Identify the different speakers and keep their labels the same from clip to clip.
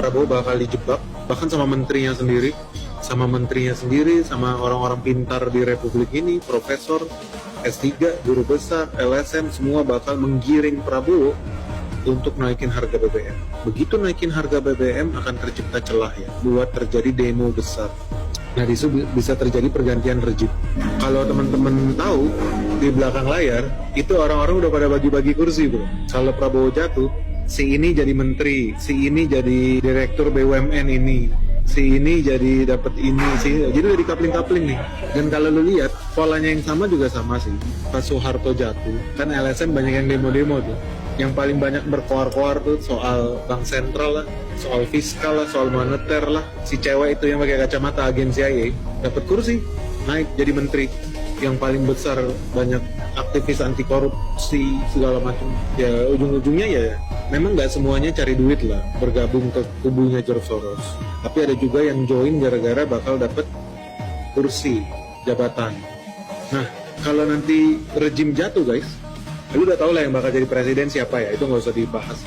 Speaker 1: Prabowo bakal dijebak, bahkan sama menterinya sendiri, sama orang-orang pintar di Republik ini, profesor, S3, guru besar, LSM, semua bakal menggiring Prabowo untuk naikin harga BBM. Begitu naikin harga BBM akan tercipta celah ya, buat terjadi demo besar. Nah, di situ bisa terjadi pergantian rejim. Kalau teman-teman tahu, di belakang layar, itu orang-orang udah pada bagi-bagi kursi, bro. Kalau Prabowo jatuh, si ini jadi menteri, si ini jadi direktur BUMN ini, si ini jadi dapat ini, jadi udah dikapling-kapling nih. Dan kalau lu lihat, polanya yang sama juga sama sih. Pas Soeharto jatuh, kan LSM banyak yang demo-demo tuh. Yang paling banyak berkoar-koar tuh soal bank sentral lah, soal fiskal lah, soal moneter lah. Si cewek itu yang pakai kacamata agen CIA dapat kursi, naik jadi menteri. Yang paling besar banyak aktivis anti korupsi segala macam. Ya ujung-ujungnya ya memang nggak semuanya cari duit lah, bergabung ke kubunya George Soros. Tapi ada juga yang join gara-gara bakal dapat kursi jabatan. Nah, kalau nanti rejim jatuh guys, lu udah tau lah yang bakal jadi presiden siapa ya, itu nggak usah dibahas.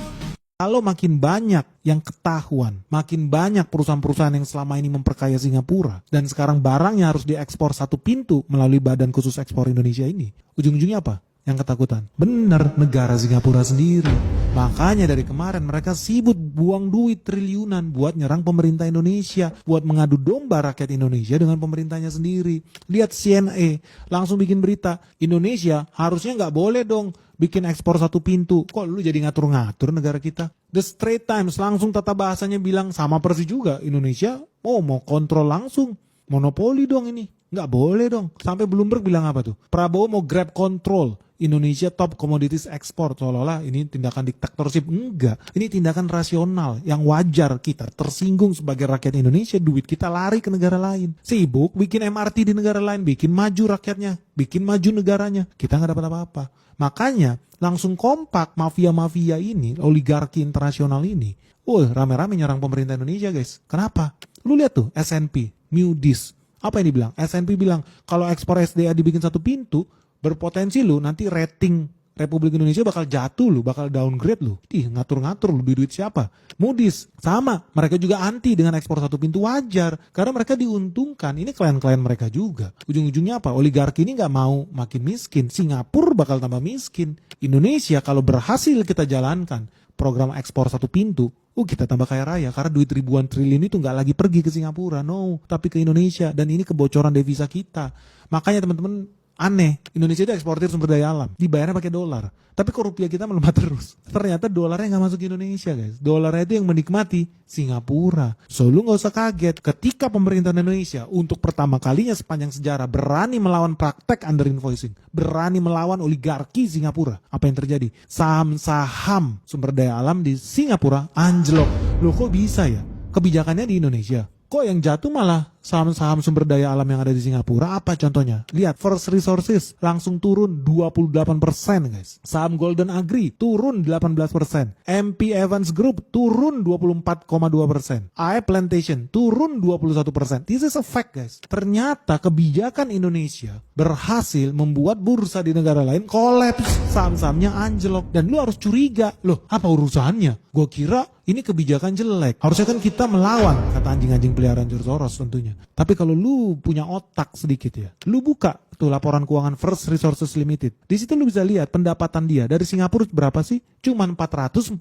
Speaker 2: Kalau makin banyak yang ketahuan, makin banyak perusahaan-perusahaan yang selama ini memperkaya Singapura, dan sekarang barangnya harus diekspor satu pintu melalui Badan Khusus Ekspor Indonesia ini, ujung-ujungnya apa? Yang ketakutan. Bener, negara Singapura sendiri. Makanya dari kemarin mereka sibuk buang duit triliunan buat nyerang pemerintah Indonesia, buat mengadu domba rakyat Indonesia dengan pemerintahnya sendiri. Lihat CNA, langsung bikin berita, Indonesia harusnya nggak boleh dong bikin ekspor satu pintu. Kok lu jadi ngatur-ngatur negara kita? The Straits Times langsung tata bahasanya bilang sama persis juga, Indonesia mau kontrol langsung. Monopoli dong ini. Nggak boleh dong. Sampai Bloomberg bilang apa tuh? Prabowo mau grab control Indonesia top commodities export, seolah-olah ini tindakan diktatorship. Enggak, ini tindakan rasional yang wajar. Kita tersinggung sebagai rakyat Indonesia, duit kita lari ke negara lain, sibuk bikin MRT di negara lain, bikin maju rakyatnya, bikin maju negaranya, kita nggak dapat apa-apa. Makanya langsung kompak mafia-mafia ini, oligarki internasional ini, rame-rame nyerang pemerintah Indonesia guys. Kenapa? Lu lihat tuh S&P, Moody's, apa yang dibilang? S&P bilang kalau ekspor SDA dibikin satu pintu, berpotensi lu nanti rating Republik Indonesia bakal jatuh lu, bakal downgrade lu. Ngatur-ngatur lu duit siapa? Moody's sama, mereka juga anti dengan ekspor satu pintu, wajar karena mereka diuntungkan. Ini klien-klien mereka juga. Ujung-ujungnya apa? Oligarki ini nggak mau makin miskin. Singapura bakal tambah miskin. Indonesia kalau berhasil kita jalankan program ekspor satu pintu, kita tambah kaya raya karena duit ribuan triliun itu nggak lagi pergi ke Singapura, tapi ke Indonesia, dan ini kebocoran devisa kita. Makanya teman-teman, aneh, Indonesia itu eksportir sumber daya alam, dibayarnya pakai dolar. Tapi kok rupiah kita melemah terus? Ternyata dolarnya nggak masuk ke Indonesia guys. Dolarnya itu yang menikmati Singapura. So lu nggak usah kaget ketika pemerintah Indonesia untuk pertama kalinya sepanjang sejarah berani melawan praktek under invoicing, berani melawan oligarki Singapura. Apa yang terjadi? Saham-saham sumber daya alam di Singapura anjlok. Loh kok bisa ya? Kebijakannya di Indonesia. Kok yang jatuh malah saham-saham sumber daya alam yang ada di Singapura? Apa contohnya? Lihat, First Resources langsung turun 28% guys. Saham Golden Agri turun 18%. MP Evans Group turun 24,2%. AE Plantation turun 21%. This is a fact guys. Ternyata kebijakan Indonesia berhasil membuat bursa di negara lain kolaps. Saham-sahamnya anjlok. Dan lu harus curiga. Loh, apa urusannya? Gue kira ini kebijakan jelek. Harusnya kan kita melawan, kata anjing-anjing peliharaan George Soros tentunya. Tapi kalau lu punya otak sedikit ya, lu buka tuh laporan keuangan First Resources Limited. Di situ lu bisa lihat pendapatan dia dari Singapura berapa sih? Cuma 447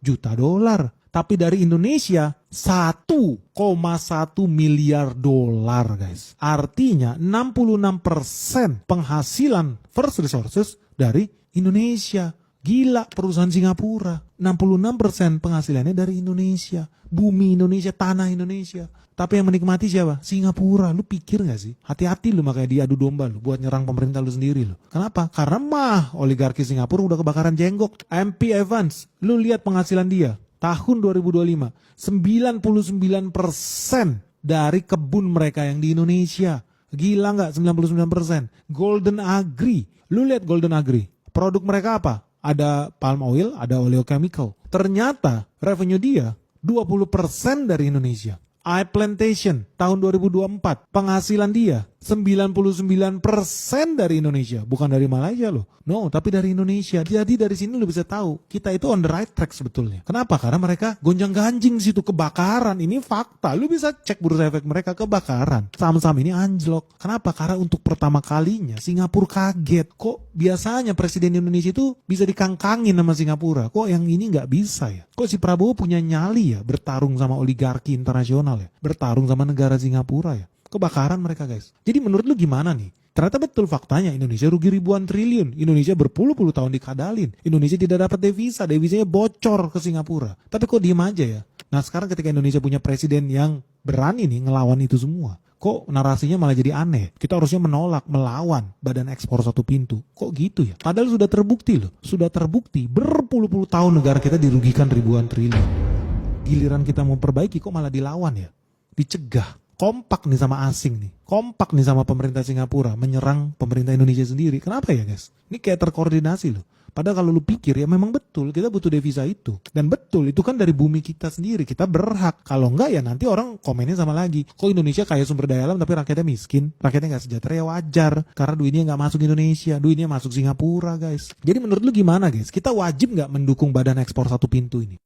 Speaker 2: juta dolar. Tapi dari Indonesia 1,1 miliar dolar guys. Artinya 66% penghasilan First Resources dari Indonesia. Gila perusahaan Singapura, 66% penghasilannya dari Indonesia. Bumi Indonesia, tanah Indonesia. Tapi yang menikmati siapa? Singapura. Lu pikir gak sih? Hati-hati lu makanya diadu domba lu buat nyerang pemerintah lu sendiri lu. Kenapa? Karena oligarki Singapura udah kebakaran jenggok. MP Evans, lu lihat penghasilan dia. Tahun 2025, 99% dari kebun mereka yang di Indonesia. Gila gak 99%? Golden Agri, lu lihat Golden Agri. Produk mereka apa? Ada palm oil, ada oleochemical. Ternyata revenue dia 20% dari Indonesia. AE Plantation tahun 2024 penghasilan dia 99% dari Indonesia, bukan dari Malaysia loh. No, tapi dari Indonesia. Jadi dari sini lu bisa tahu kita itu on the right track sebetulnya. Kenapa? Karena mereka gonjang-ganjing di situ, kebakaran. Ini fakta. Lu bisa cek bursa efek mereka, kebakaran. Saham-saham ini anjlok. Kenapa? Karena untuk pertama kalinya Singapura kaget. Kok biasanya presiden Indonesia itu bisa dikangkangin sama Singapura? Kok yang ini nggak bisa ya? Kok si Prabowo punya nyali ya bertarung sama oligarki internasional ya? Bertarung sama negara Singapura ya? Kebakaran mereka guys. Jadi menurut lu gimana nih? Ternyata betul faktanya Indonesia rugi ribuan triliun. Indonesia berpuluh-puluh tahun dikadalin. Indonesia tidak dapat devisa, devisanya bocor ke Singapura. Tapi kok diem aja ya? Nah sekarang ketika Indonesia punya presiden yang berani nih ngelawan itu semua, kok narasinya malah jadi aneh? Kita harusnya menolak, melawan badan ekspor satu pintu. Kok gitu ya? Padahal sudah terbukti loh. Sudah terbukti berpuluh-puluh tahun negara kita dirugikan ribuan triliun. Giliran kita mau perbaiki kok malah dilawan ya? Dicegah. Kompak nih sama asing nih. Kompak nih sama pemerintah Singapura menyerang pemerintah Indonesia sendiri. Kenapa ya guys? Ini kayak terkoordinasi loh. Padahal kalau lu pikir ya memang betul kita butuh devisa itu. Dan betul itu kan dari bumi kita sendiri. Kita berhak. Kalau enggak ya nanti orang komennya sama lagi. Kok Indonesia kaya sumber daya alam tapi rakyatnya miskin? Rakyatnya gak sejahtera ya wajar. Karena duitnya gak masuk Indonesia. Duitnya masuk Singapura guys. Jadi menurut lu gimana guys? Kita wajib gak mendukung badan ekspor satu pintu ini?